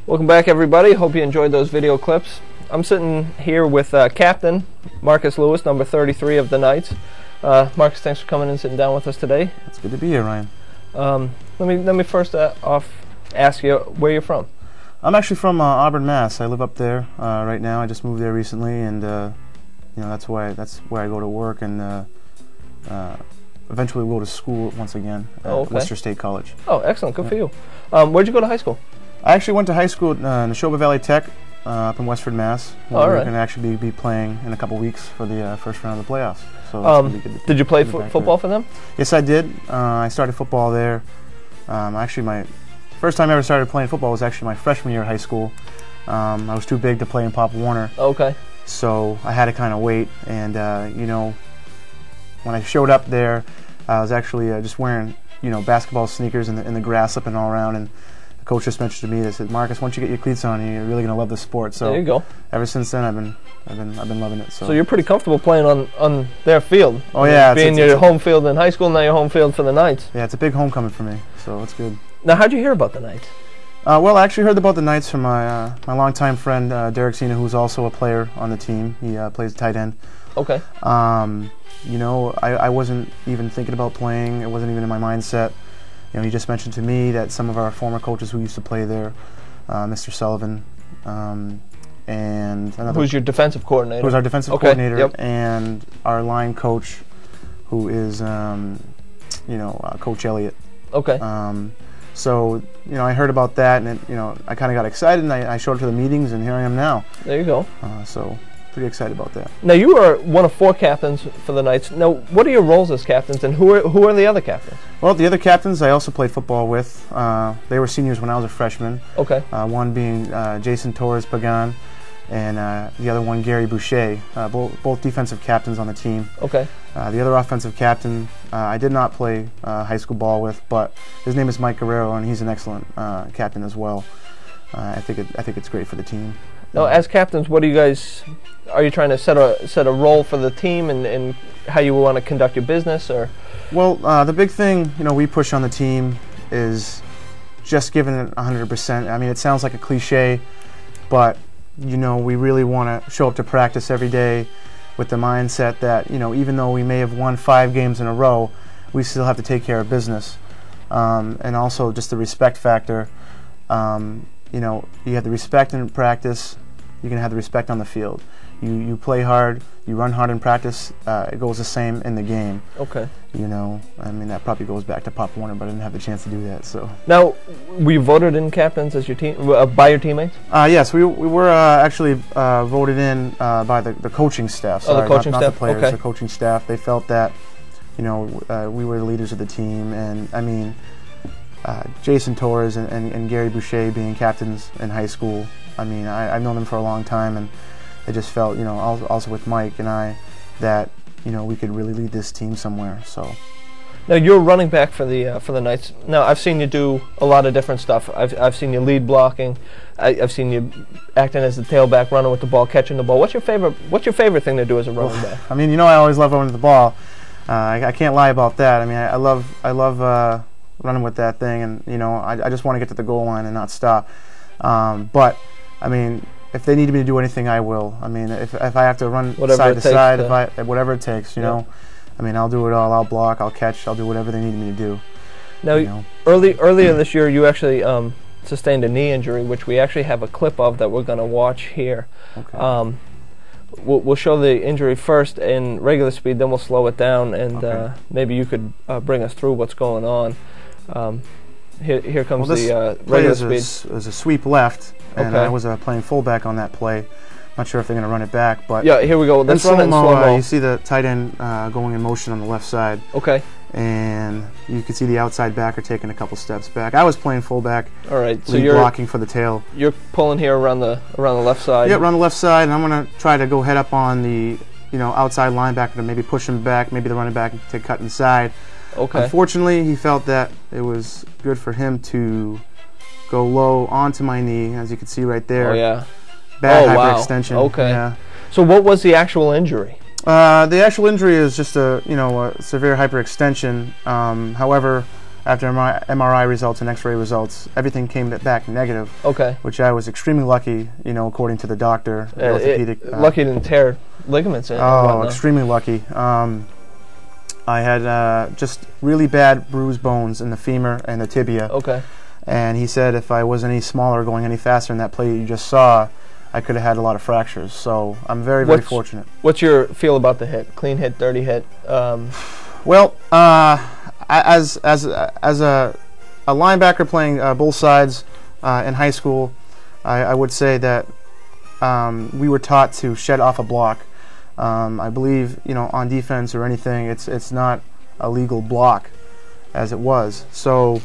Welcome back, everybody. Hope you enjoyed those video clips. I'm sitting here with Captain Marcus Lewis, number 33 of the Knights. Marcus, thanks for coming and sitting down with us today. It's good to be here, Ryan. Let me first off ask you where you're from. I'm actually from Auburn, Mass. I live up there right now. I just moved there recently, and that's where I go to work, and eventually we'll go to school once again at Worcester State College. Oh, excellent. Good for you. Where'd you go to high school? I actually went to high school at Neshoba Valley Tech up in Westford, Mass. Where we're going to actually be playing in a couple weeks for the first round of the playoffs. So did you play football for them? Yes, I did. I started football there. Actually, my first time I ever started playing football was actually my freshman year of high school. I was too big to play in Pop Warner. Okay. So I had to kind of wait, and when I showed up there, I was actually just wearing basketball sneakers in the grass, slipping all around, and the coach just mentioned to me, they said, "Marcus, once you get your cleats on, you're really gonna love this sport." So there you go. Ever since then, I've been loving it. So you're pretty comfortable playing on their field. Oh yeah, being your home field in high school, now your home field for the Knights. Yeah, it's a big homecoming for me, so it's good. Now, how'd you hear about the Knights? Well, I actually heard about the Knights from my longtime friend Derek Sina, who's also a player on the team. He plays tight end. Okay. I wasn't even thinking about playing. It wasn't even in my mindset. He just mentioned to me that some of our former coaches who used to play there, Mr. Sullivan, and another. Who's your defensive coordinator? Who's our defensive coordinator, and our line coach, who is, Coach Elliott. Okay. So I heard about that, and I kind of got excited, and I showed up to the meetings, and here I am now. There you go. So pretty excited about that. Now, you are one of 4 captains for the Knights. Now, what are your roles as captains, and who are the other captains? Well, the other captains I also played football with. They were seniors when I was a freshman. Okay. One being Jason Torres Pagan, and the other one Gary Boucher, both defensive captains on the team. Okay. The other offensive captain I did not play high school ball with, but his name is Mike Guerrero, and he's an excellent captain as well. I think it's great for the team. Now, as captains, what do you guys? Are you trying to set a role for the team and how you want to conduct your business, or? Well, the big thing we push on the team is just giving it 100%. I mean, it sounds like a cliche, but we really want to show up to practice every day with the mindset that even though we may have won 5 games in a row, we still have to take care of business, and also just the respect factor. You have the respect in practice, you're going to have the respect on the field. You play hard, you run hard in practice, it goes the same in the game. Okay. I mean, that probably goes back to Pop Warner, but I didn't have the chance to do that. So now, were you voted in captains as your team by your teammates? Yes, we were actually voted in by the coaching staff. Sorry, the coaching not staff. The players, okay. The coaching staff. They felt that we were the leaders of the team, and I mean, Jason Torres and Gary Boucher being captains in high school. I mean, I've known them for a long time, and I just felt, also with Mike and I, that we could really lead this team somewhere. So. Now, you're running back for the Knights. Now, I've seen you do a lot of different stuff. I've seen you lead blocking. I've seen you acting as the tailback, running with the ball, catching the ball. What's your favorite thing to do as a running back? I mean, I always love running the ball. I can't lie about that. I mean, I love running with that thing, and I just want to get to the goal line and not stop. But I mean, if they need me to do anything, I will. I mean, if I have to run side to side, whatever it takes, I mean, I'll do it all. I'll block, I'll catch, I'll do whatever they need me to do. Now, earlier this year, you actually sustained a knee injury, which we actually have a clip of that we're going to watch here. Okay. We'll show the injury first in regular speed, then we'll slow it down, and maybe you could bring us through what's going on. Here comes the regular speed. Is a sweep left, and I was playing fullback on that play. Not sure if they're going to run it back, but yeah, here we go. Let's run it in slow-mo. You see the tight end going in motion on the left side. Okay. And you can see the outside backer taking a couple steps back. I was playing fullback. All right. So you're blocking for the tail. You're pulling here around the left side. Yeah, around the left side, and I'm going to try to go head up on the outside linebacker to maybe push him back. Maybe the running back to cut inside. Okay. Unfortunately, he felt that it was good for him to go low onto my knee, as you can see right there. Oh yeah. Bad hyperextension. Okay. Yeah. So what was the actual injury? The actual injury is just a severe hyperextension. However, after MRI results and X-ray results, everything came back negative. Okay. Which I was extremely lucky, you know, according to the doctor. The orthopedic. Lucky didn't tear ligaments in. Oh, extremely lucky. I had just really bad bruised bones in the femur and the tibia. Okay. And he said if I was any smaller, going any faster in that play you just saw, I could have had a lot of fractures. So I'm very, very fortunate. What's your feel about the hit? Clean hit, dirty hit? Well, as a linebacker playing both sides in high school, I would say that we were taught to shed off a block. I believe, you know, on defense or anything, it's not a legal block as it was. So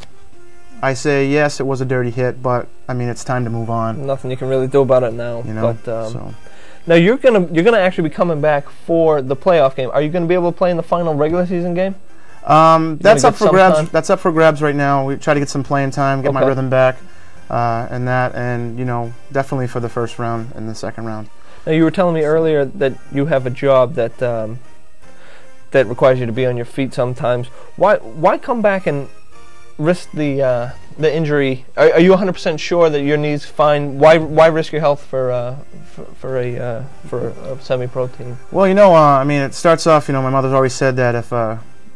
I say yes, it was a dirty hit, but I mean it's time to move on. Nothing you can really do about it now. You know. But, now you're gonna actually be coming back for the playoff game. Are you gonna be able to play in the final regular season game? That's up for grabs. Time? That's up for grabs right now. We try to get some playing time, get my rhythm back, and you know, definitely for the first round and the second round. Now you were telling me earlier that you have a job that that requires you to be on your feet sometimes. Why come back and risk the injury? Are you 100% sure that your knee's fine? Why risk your health for a semi-pro team? Well, you know, I mean, it starts off. You know, my mother's always said that if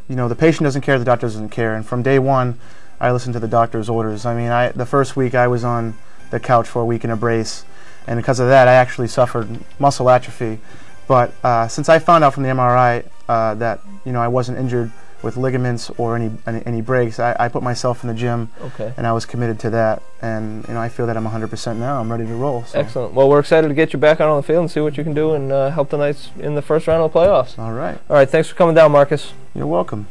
you know, the patient doesn't care, the doctor doesn't care. And from day one, I listened to the doctor's orders. I mean, the first week I was on the couch for a week in a brace, and because of that, I actually suffered muscle atrophy. But since I found out from the MRI that, you know, I wasn't injured with ligaments or any breaks, I put myself in the gym, and I was committed to that. And you know, I feel that I'm 100% now. I'm ready to roll. So. Excellent. Well, we're excited to get you back out on the field and see what you can do and help the Knights in the first round of the playoffs. All right. All right. Thanks for coming down, Marcus. You're welcome.